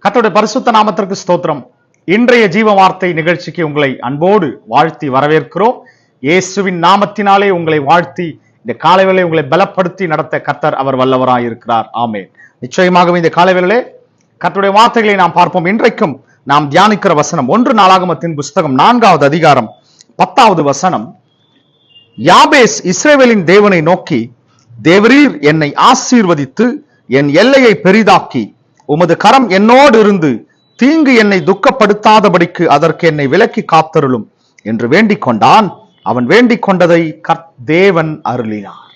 கர்த்தருடைய பரிசுத்த நாமத்திற்கு ஸ்தோத்திரம். இன்றைய ஜீவ வார்த்தை நிகழ்ச்சிக்கு உங்களை அன்போடு வாழ்த்தி வரவேற்கிறோம். இயேசுவின் நாமத்தினாலே உங்களை வாழ்த்தி இந்த காலைவேளை உங்களை பலப்படுத்தி நடத்த கர்த்தர் அவர் வல்லவராய் இருக்கிறார். ஆமென். நிச்சயமாகவே இந்த காலைவேளையிலே கர்த்தருடைய வார்த்தைகளை நாம் பார்ப்போம். இன்றைக்கும் நாம் தியானிக்கிற வசனம் 1 நாளாகமத்தின் புஸ்தகம் 4வது அதிகாரம் 10வது வசனம். யாபேஸ் இஸ்ரவேலின் தேவனை நோக்கி, தேவரீர் என்னை ஆசீர்வதித்து என் எல்லையை பெரிதாக்கி உமது கரம் என்னோடு இருந்து தீங்கு என்னை துக்கப்படுத்தாதபடிக்கு அதற்கு என்னை விலக்கி காத்தருளும் என்று வேண்டிக் கொண்டான். அவன் வேண்டிக் கொண்டதை தேவன் அருளினார்.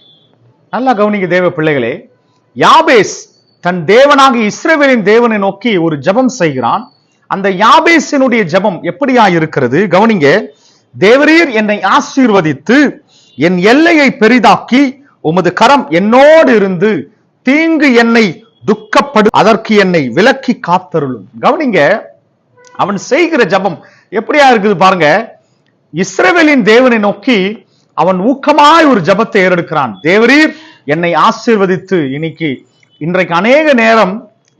நல்லா கவனிங்க தேவ பிள்ளைகளே, யாபேஸ் தன் தேவனாகி இஸ்ரவேலின் தேவனை நோக்கி ஒரு ஜெபம் செய்கிறான். அந்த யாபேசினுடைய ஜெபம் எப்படியா இருக்கிறது? கவனிங்க. தேவரீர் என்னை ஆசீர்வதித்து என் எல்லையை பெரிதாக்கி உமது கரம் என்னோடு இருந்து தீங்கு என்னை துக்கப்படு அதற்கு என்னை விலக்கி காத்தருளும். கவனிங்க, அவன் செய்கிற ஜெபம் எப்படியா இருக்குது பாருங்க. இஸ்ரவேலின் தேவனை நோக்கி அவன் ஊக்கமாய் ஒரு ஜெபத்தை ஏறெடுக்கிறான். தேவரீர் என்னை ஆசீர்வதித்து. இன்றைக்கு அநேக நேரம்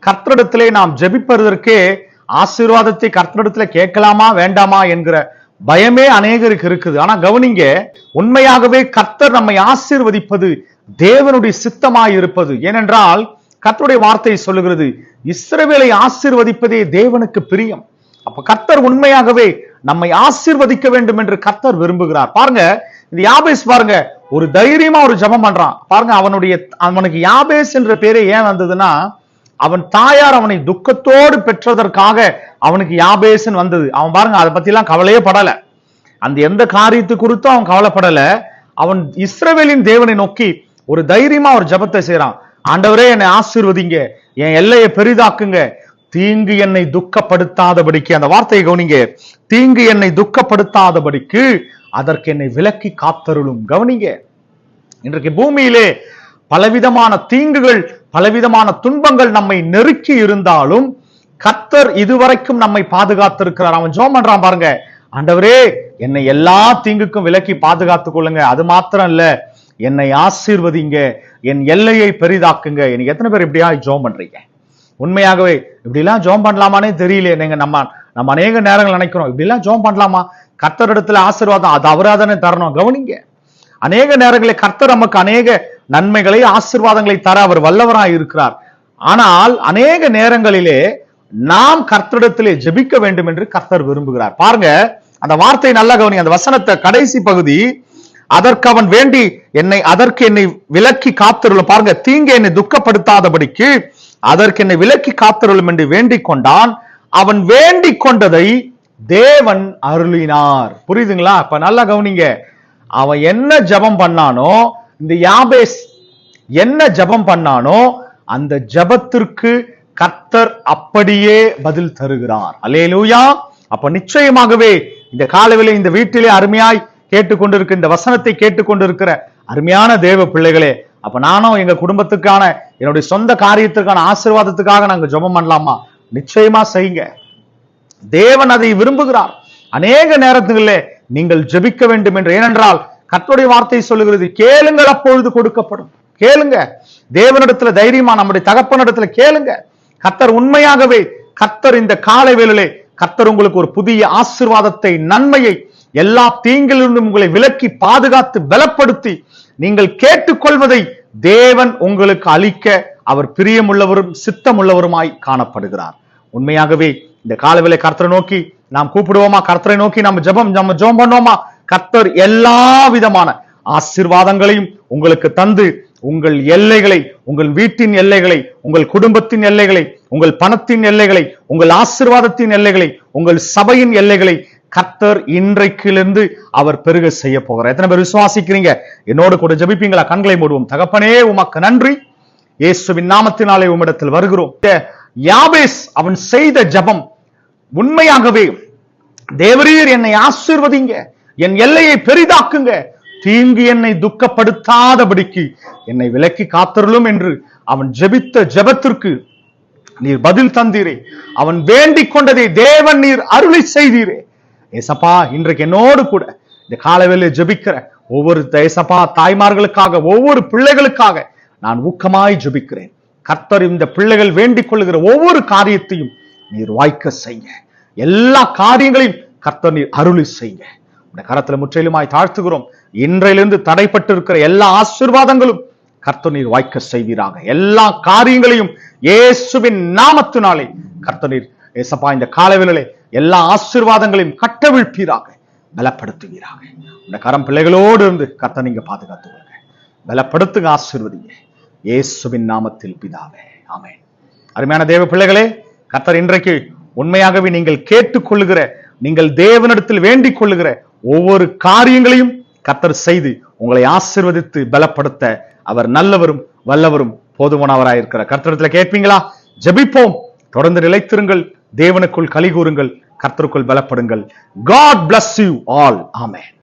கர்த்தரிடத்திலே நாம் ஜெபிப்பதற்கே ஆசீர்வாதத்தை கர்த்தரிடத்திலே கேட்கலாமா வேண்டாமா என்கிற பயமே அநேகருக்கு இருக்குது. ஆனா கவனிங்க, உண்மையாகவே கர்த்தர் நம்மை ஆசீர்வதிப்பது தேவனுடைய சித்தமாய் இருப்பது. ஏனென்றால் கர்த்தருடைய வார்த்தை சொல்லுகிறது, இஸ்ரவேலை ஆசீர்வதிப்பதே தேவனுக்கு பிரியம். அப்ப கர்த்தர் உண்மையாகவே நம்மை ஆசீர்வதிக்க வேண்டும் என்று கர்த்தர் விரும்புகிறார். பாருங்க, இந்த யாபேஸ் பாருங்க, ஒரு தைரியமா ஒரு ஜெபம் பண்றான். பாருங்க, அவனுக்கு யாபேஸ் என்ற பேரே ஏன் வந்ததுன்னா, அவன் தாயார் அவனை துக்கத்தோடு பெற்றதற்காக அவனுக்கு யாபேசன் வந்தது. அவன் பாருங்க, அதை பத்தி எல்லாம் கவலையே படல. அந்த எந்த காரியத்து குறித்தும் அவன் கவலைப்படல. அவன் இஸ்ரவேலின் தேவனை நோக்கி ஒரு தைரியமா ஒரு ஜெபத்தை செய்யறான். ஆண்டவரே என்னை ஆசீர்வதிங்க, என் எல்லையை பெரிதாக்குங்க, தீங்கு என்னை துக்கப்படுத்தாதபடிக்கு. அந்த வார்த்தையை கவனிங்க. தீங்கு என்னை துக்கப்படுத்தாதபடிக்கு அதற்கு என்னை விலக்கி காத்தருளும். கவனிங்க, இன்றைக்கு பூமியிலே பலவிதமான தீங்குகள் பலவிதமான துன்பங்கள் நம்மை நெருக்கி இருந்தாலும் கர்த்தர் இதுவரைக்கும் நம்மை பாதுகாத்திருக்கிறார். அவன் ஜெபம் பண்றான் பாருங்க, ஆண்டவரே என்னை எல்லா தீங்குக்கும் விலக்கி பாதுகாத்துக் கொள்ளுங்க, அது மாத்திரம் இல்ல என்னை ஆசீர்வதிங்க, என் எல்லையை பெரிதாக்குங்க. எனக்கு எத்தனை பேர் இப்படியா ஜெபம் பண்றீங்க? உண்மையாகவே இப்படி எல்லாம் ஜெபம் பண்ணலாமானே தெரியல. நீங்க நம்ம அநேக நேரங்கள் நினைக்கிறோம், இப்படி எல்லாம் ஜெபம் பண்ணலாமா? கர்த்தரிடத்துல ஆசீர்வாதம் அது அவராதானே தரணும். கவனிங்க, அநேக நேரங்களில் கர்த்தர் நமக்கு அநேக நன்மைகளை ஆசீர்வாதங்களை தர அவர் வல்லவராய் இருக்கிறார். ஆனால் அநேக நேரங்களிலே நாம் கர்த்தரிடத்திலே ஜெபிக்க வேண்டும் என்று கர்த்தர் விரும்புகிறார். பாருங்க, அந்த வார்த்தை நல்லா கவனிங்க. அந்த வசனத்தை கடைசி பகுதி, அதற்கு அவன் வேண்டி அதற்கு என்னை விலக்கி காத்தருளும். பாருங்க, தீங்கு என்னை துக்கப்படுத்தாதபடிக்கு அதற்கு என்னை விலக்கி காத்தருளும் என்று வேண்டிக் கொண்டான். அவன் வேண்டிக் கொண்டதை தேவன் அருளினார். புரியுதுங்களா? இப்ப நல்லா கவனிங்க, அவன் என்ன ஜெபம் பண்ணானோ, இந்த யாபேஸ் என்ன ஜெபம் பண்ணானோ அந்த ஜெபத்திற்கு கர்த்தர் அப்படியே பதில் தருகிறார். அல்லேலூயா. அப்ப நிச்சயமாகவே இந்த காலையிலே இந்த வீட்டிலே அருமையாய் கேட்டுக்கொண்டிருக்கிற இந்த வசனத்தை கேட்டுக்கொண்டிருக்கிற அருமையான தேவ பிள்ளைகளே, அப்ப நானும் எங்க குடும்பத்துக்கான என்னுடைய சொந்த காரியத்துக்கான ஆசீர்வாதத்துக்காக நாங்க ஜெபம் பண்ணலாமா? நிச்சயமா செய்யுங்க. தேவன் அதை விரும்புகிறார். அநேக நேரத்துகளிலே நீங்கள் ஜெபிக்க வேண்டும் என்று. ஏனென்றால் கர்த்தருடைய வார்த்தை சொல்லுகிறது, கேளுங்கள் அப்பொழுது கொடுக்கப்படும். கேளுங்க, தேவனிடத்துல தைரியமா நம்முடைய தகப்பனிடத்துல கேளுங்க. கர்த்தர் உண்மையாகவே கர்த்தர் இந்த காலை வேளையிலே கர்த்தர் உங்களுக்கு ஒரு புதிய ஆசீர்வாதத்தை, நன்மையை, எல்லா தீங்கிலிருந்தும் உங்களை விலக்கி பாதுகாத்து பலப்படுத்தி நீங்கள் கேட்டுக்கொள்வதை தேவன் உங்களுக்கு அளிக்க அவர் பிரியமுள்ளவரும் சித்தமுள்ளவருமாய் காணப்படுகிறார். உண்மையாகவே இந்த காலவேளை கர்த்தரை நோக்கி நாம் கூப்பிடுவோமா? கர்த்தரை நோக்கி நம்ம ஜெபம் பண்ணுவோமா? கர்த்தர் எல்லா விதமான ஆசீர்வாதங்களையும் உங்களுக்கு தந்து உங்கள் எல்லைகளை, உங்கள் வீட்டின் எல்லைகளை, உங்கள் குடும்பத்தின் எல்லைகளை, உங்கள் பணத்தின் எல்லைகளை, உங்கள் ஆசீர்வாதத்தின் எல்லைகளை, உங்கள் சபையின் எல்லைகளை கர்த்தர் இன்றைக்கிலிருந்து அவர் பெருக செய்ய போகிறார். எத்தனை பேர் விசுவாசிக்கிறீங்க? என்னோடு கூட ஜெபிப்பீங்களா? கண்களை மூடுவோம். தகப்பனே, உமக்கு நன்றி. இயேசுவின் நாமத்தினாலே உம்மிடத்தில் வருகிறோம். யாபேஸ் அவன் செய்த ஜெபம் உண்மையாகவே, தேவரீர் என்னை ஆசீர்வதிங்க, என் எல்லையை பெரிதாக்குங்க, தீங்கு என்னை துக்கப்படுத்தாதபடிக்கு என்னை விலக்கி காத்தருளும் என்று அவன் ஜெபித்த ஜெபத்திற்கு நீர் பதில் தந்தீரே. அவன் வேண்டிக் கொண்டதை தேவன் நீர் அருளை செய்தீரே. ஏசப்பா, இன்றைக்கு என்னோடு கூட இந்த காலவேளை ஜெபிக்கிற ஒவ்வொரு ஏசப்பா தாய்மார்களுக்காக, ஒவ்வொரு பிள்ளைகளுக்காக நான் ஊக்கமாய் ஜெபிக்கிறேன். கர்த்தர் இந்த பிள்ளைகள் வேண்டிக் கொள்ளுகிற ஒவ்வொரு காரியத்தையும் நீர் வாய்க்க செய்ய, எல்லா காரியங்களையும் கர்த்தர் நீர் அருளி செய்ய இந்த கரத்துல முற்றிலுமாய் தாழ்த்துகிறோம். இன்றையிலிருந்து தடைப்பட்டு இருக்கிற எல்லா ஆசீர்வாதங்களும் கர்த்தர் நீர் வாய்க்க செய்வீராக. எல்லா காரியங்களையும் இயேசுவின் நாமத்தினாலே கர்த்தர் நீர் ஏசப்பா இந்த காலவேளையிலே எல்லா ஆசீர்வாதங்களையும் கட்டவிழ்ப்பீராக, பலப்படுத்துவீராக. இந்த கரம் பிள்ளைகளோடு இருந்து கர்த்தர் நீங்க பாதுகாத்துக்கொள்ளுங்க, பலப்படுத்துங்க, ஆசீர்வதிங்க இயேசுவின் நாமத்தில் பிதாவே, ஆமென். அருமையான தேவ பிள்ளைகளே, கர்த்தர் இன்றைக்கு உண்மையாகவே நீங்கள் கேட்டுக்கொள்ளுகிற, நீங்கள் தேவனிடத்தில் வேண்டிக் கொள்ளுகிற ஒவ்வொரு காரியங்களையும் கர்த்தர் செய்து உங்களை ஆசீர்வதித்து பலப்படுத்த அவர் நல்லவரும் வல்லவரும் போதுமானவராயிருக்கிறார். கர்த்தரிடத்தில் கேட்பீங்களா? ஜெபிப்போம். தொடர்ந்து நிலைத்திருங்கள், தேவனுக்குள் களி கூறுங்கள், கர்த்தருக்குள் பலப்படுங்கள். God bless you all. Amen.